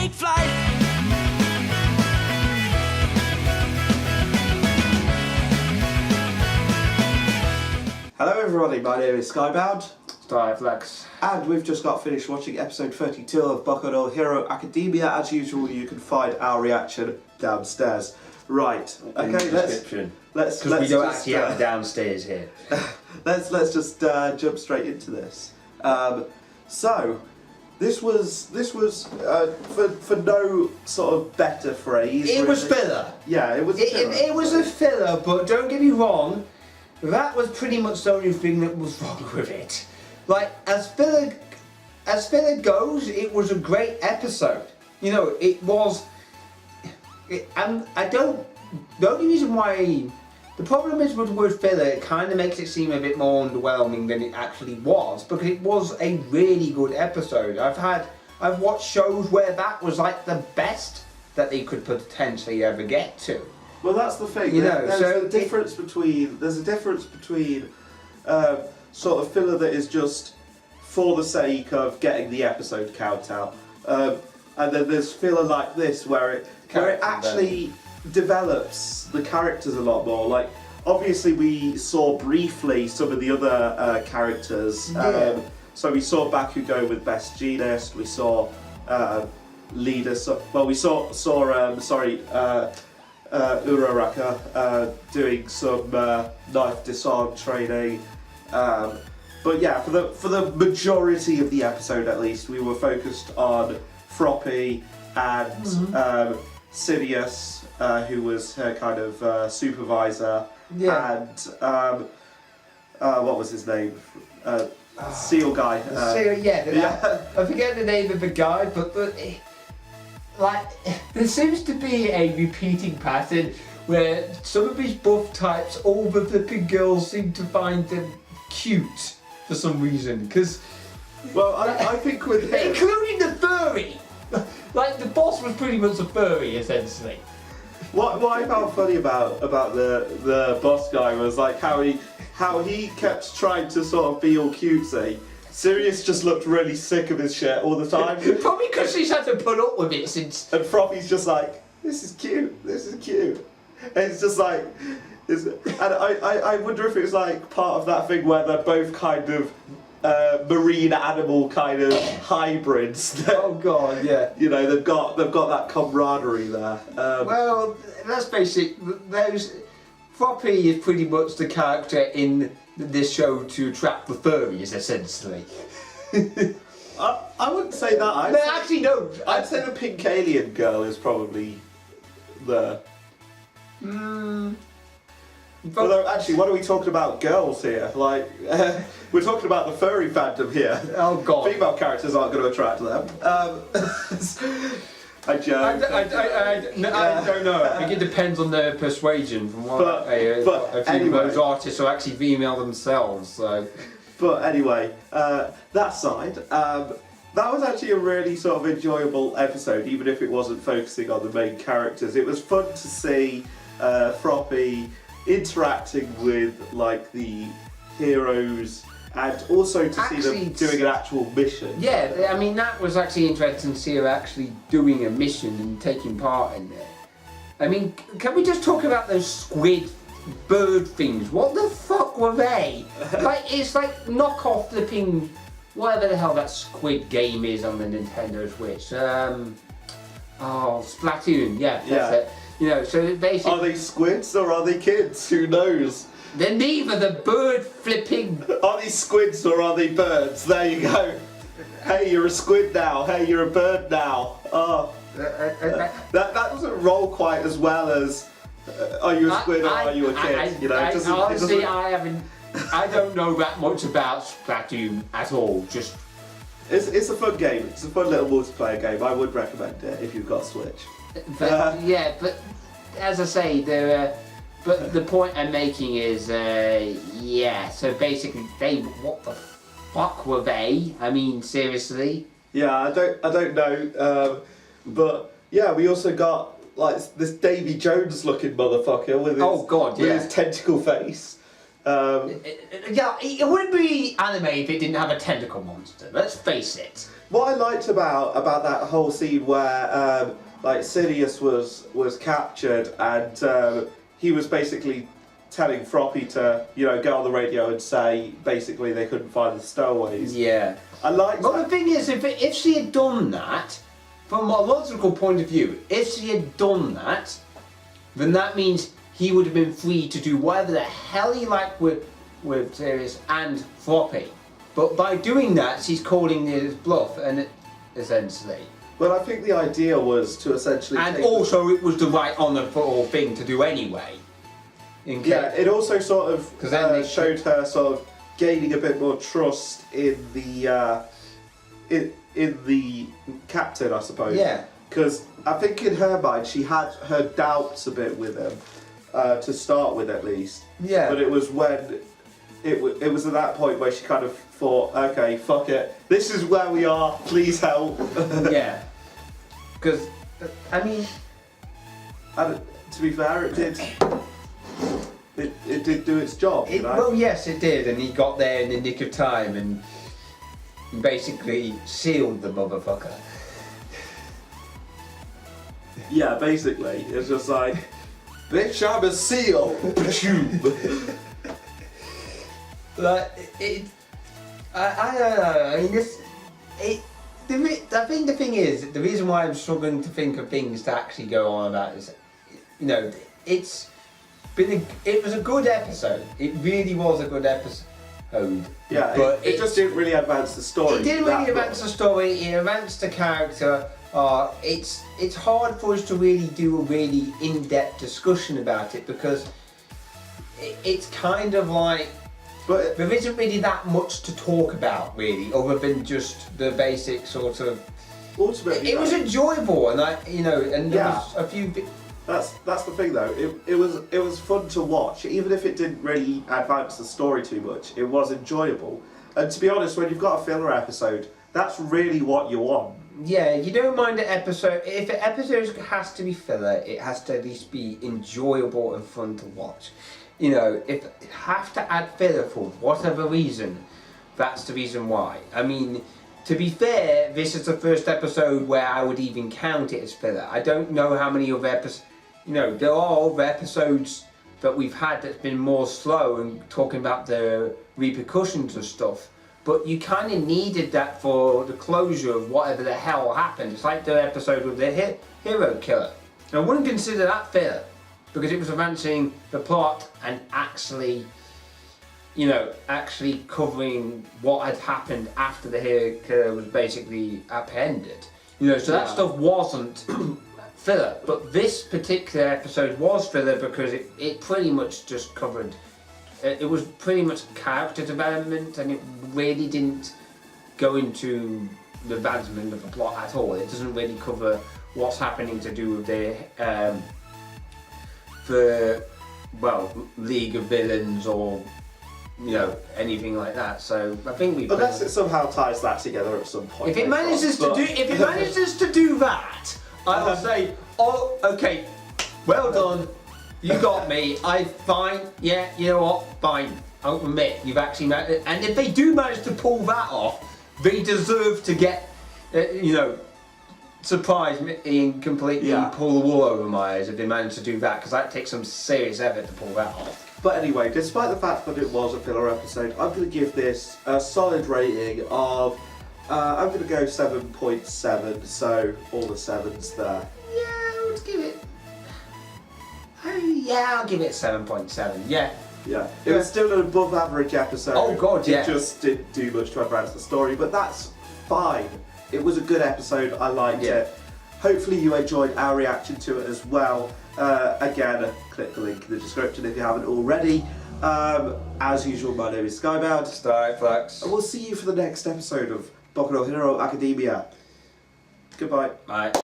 take flight. Hello everybody, my name is Skybound. Flex. And we've just got finished watching episode 32 of Boku no Hero Academia. As usual, you can find our reaction downstairs. Right, okay, let's because we don't actually have it downstairs here. let's just jump straight into this. So, this was for no sort of better phrase. It was filler. Yeah, it was. It was a filler, but don't get me wrong, that was pretty much the only thing that was wrong with it. Like, as filler goes, it was a great episode. You know, it was. And I don't. The only reason why. The problem is with the word filler, it kind of makes it seem a bit more underwhelming than it actually was, because it was a really good episode. I've watched shows where that was like the best that they could potentially ever get to. Well, that's the thing. You know, there's a difference between sort of filler that is just for the sake of getting the episode count out, and then there's filler like this where it actually develops the characters a lot more. Like, obviously we saw briefly some of the other characters. Yeah. So we saw Bakugo with Best Jeanist. We saw Leader. We saw Uraraka doing some knife disarm training. But yeah, for the majority of the episode at least, we were focused on Froppy and Sirius, who was her kind of supervisor, and what was his name? Seal guy. I forget the name of the guy, but there seems to be a repeating pattern where some of these buff types, all the flipping girls seem to find them cute for some reason. Because, well, I think with him, including the furry, like the boss was pretty much a furry essentially. What I found funny about the boss guy was like how he kept trying to sort of be all cutesy. Sirius just looked really sick of his shit all the time. Probably because she's had to put up with it since. And Froppy's just like, this is cute. And it's just like, and I wonder if it was like part of that thing where they're both kind of marine animal kind of hybrids. Oh god, yeah. You know, they've got that camaraderie there. Well, that's basic. Froppy is pretty much the character in this show to attract the furries, essentially. I wouldn't say that. I'd say the pink alien girl is probably the. Although, actually, what are we talking about girls here? Like, we're talking about the furry fandom here. Oh god. Female characters aren't going to attract them. I joke. I don't know. I think it depends on their persuasion. From what a few anyway, of those artists are actually female themselves. So. But anyway, that side, that was actually a really sort of enjoyable episode, even if it wasn't focusing on the main characters. It was fun to see Froppy interacting with like the heroes, and also to see them doing an actual mission. Yeah, I mean that was actually interesting to see her actually doing a mission and taking part in it. I mean, can we just talk about those squid bird things? What the fuck were they? Like, it's like knock-off flipping whatever the hell that Squid game is on the Nintendo Switch. Splatoon. Yeah, that's it. You know, so basically. Are they squids or are they kids? Who knows? They're neither. The bird flipping. Are they squids or are they birds? There you go. Hey, you're a squid now. Hey, you're a bird now. Oh, that doesn't roll quite as well as. Are you a squid or are you a kid? You know, honestly, I don't know that much about Splatoon at all. Just. It's a fun game. It's a fun little multiplayer game. I would recommend it if you've got a Switch. But, but as I say, but the point I'm making is, so basically, what the fuck were they? I mean, seriously? Yeah, I don't know, but yeah, we also got like this Davy Jones looking motherfucker with his, with his tentacle face. Yeah, it wouldn't be anime if it didn't have a tentacle monster. Let's face it. What I liked about that whole scene where like Sidious was captured and he was basically telling Froppy to go on the radio and say basically they couldn't find the stowaways. Yeah. I liked But that. the thing is, if she had done that, from a logical point of view, if she had done that, then that means he would have been free to do whatever the hell he liked with Sirius and Floppy. But by doing that, she's calling his bluff, and essentially. But I think the idea was to essentially. And take also, it was the right honourable thing to do anyway. Yeah, it also sort of 'Cause then they showed her sort of gaining a bit more trust in the in the captain, I suppose. Yeah. Because I think in her mind she had her doubts a bit with him to start with, at least. Yeah. But it was when it was at that point where she kind of thought, okay, fuck it, this is where we are. Please help. Yeah. Because I mean, And to be fair, it did. It did do its job. well, yes, it did, and he got there in the nick of time and basically sealed the motherfucker. Yeah, basically, it's just like, bitch, I'm a seal. Like I don't know. I mean, I think the thing is, the reason why I'm struggling to think of things to actually go on about is, it was a good episode. It really was a good episode. Yeah, but it just didn't really advance the story. It didn't really advance the story. It advanced the character. It's hard for us to really do a really in-depth discussion about it because it's kind of like But there isn't really that much to talk about really, other than just the basic sort of. ultimately, It was enjoyable, and there Yeah. was a few. that's the thing though. It was fun to watch, even if it didn't really advance the story too much. It was enjoyable, and to be honest, when you've got a filler episode, that's really what you want. Yeah, you don't mind an episode. If an episode has to be filler, it has to at least be enjoyable and fun to watch. If you have to add filler for whatever reason, that's the reason why. I mean, to be fair, this is the first episode where I would even count it as filler. I don't know how many other episodes. There are other episodes that we've had that's been more slow and talking about the repercussions of stuff. But you kind of needed that for the closure of whatever the hell happened. It's like the episode with the hero killer. I wouldn't consider that filler because it was advancing the plot and actually covering what had happened after the hero killer was basically apprehended. So that stuff wasn't filler. But this particular episode was filler because it pretty much just covered. It was pretty much character development, and it really didn't go into the advancement of the plot at all. It doesn't really cover what's happening to do with the League of Villains or anything like that. So I think we. Unless it somehow ties that together at some point. If it manages to do that, I will say, oh, okay, well done. You got me. Fine. Yeah, you know what? Fine. I'll admit you've actually managed. And if they do manage to pull that off, they deserve to get, surprise me and completely pull the wool over my eyes if they manage to do that, because that takes some serious effort to pull that off. But anyway, despite the fact that it was a filler episode, I'm going to give this a solid rating of. I'm going to go 7.7. So all the sevens there. Yeah, let's give it. Yeah, I'll give it 7.7. Yeah. Yeah, it was still an above average episode. Oh god, yeah. It just didn't do much to advance the story, but that's fine. It was a good episode, I liked it. Hopefully you enjoyed our reaction to it as well. Again, click the link in the description if you haven't already. As usual, my name is Skybound. Starflex. And we'll see you for the next episode of Boku no Hero Academia. Goodbye. Bye.